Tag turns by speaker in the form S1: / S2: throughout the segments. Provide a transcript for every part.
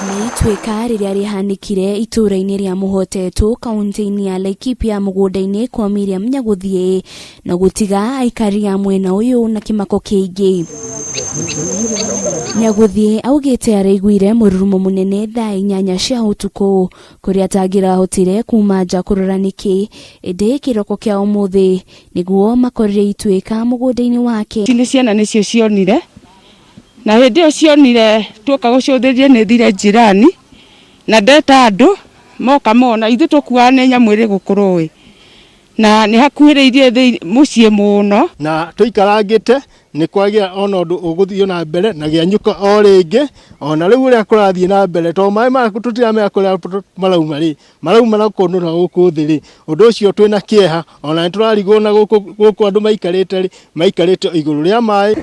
S1: Ni ituika riria rihanikire ituura-ini ria Mohotetu kaunti-ini ya Laikipia mugunda-ini kwa Miriam Nyaguthii na gutiga aikari ya mwena uyu na kimako kiingi. Nyaguthii augite araiguire mururumo munene thaa 8 cia utuku kuria atangirahotire kuma nja kurora niki indi kiroko kia umuthi niguo makorire ituika mugunda-ini wake.
S2: Ni ciana nicio cionire na hindi cio cionire tuka gucuthirie ni thire jirani na ndeta andu moka mona ithu tukuaga ni nyamu iri gukurui na ni hakuhiriirie mucii muno
S3: na tuikarangite ni kwagia ona undu uguthio na mbere na gianyuka o ringi ona riu uria kurathie na mbere to mai maku tutiramenya kuria marauma na kunura guku thiri undu ucio twina kieha ona ni turarigwo na guku andu maikarite iguru ria mai.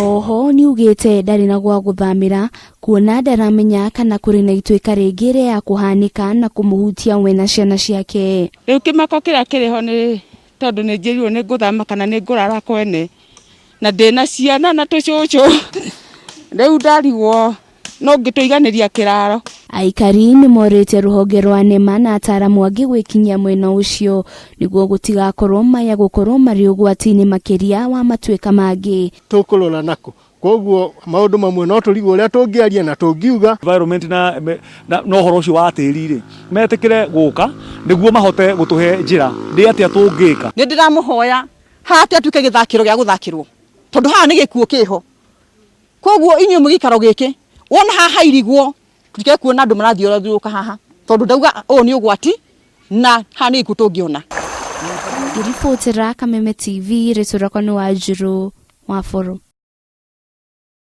S1: Oho ni ugite ndari na gwaguthamira kuona ndaramenya kana kuri na ituika ringire ya kuhaniika na kumuhutia mwena ciana ciake.
S2: Riu kimako kiria kiriho ni tondu ni njirirwo ni nguthama kana ni ngurara kwene na ndina ciana na tucucu riu ndarigwo no ngituiganiria kiraro.
S1: Aikari ni morite ruhonge rwa nema na ataramu angi gwikinyia mwena ucio niguo gutigakorwo maya gukorwo mari ugwati-ini makiria wa matuika mangi.
S3: Tukurora nako koguo maundu mamwe no turigwo uria tungiaria na tungiuga
S4: environment na horo ucio wa tiri metikire guka niguo mahote gutuhe njira ndi atia tungika.
S5: Ni ndiramuhoya hati atuike githakiro gia guthakirwo tondu haha ni gikuo kiho koguo inyu mugikaro giki wona haha irigwo tutike kuona andu marathiuruka haha tondu ndauga ni ugwati na haha ni gikuo tungiona.
S1: Ripotera Kameme TV ritura kwa Wanjiru wa Foro.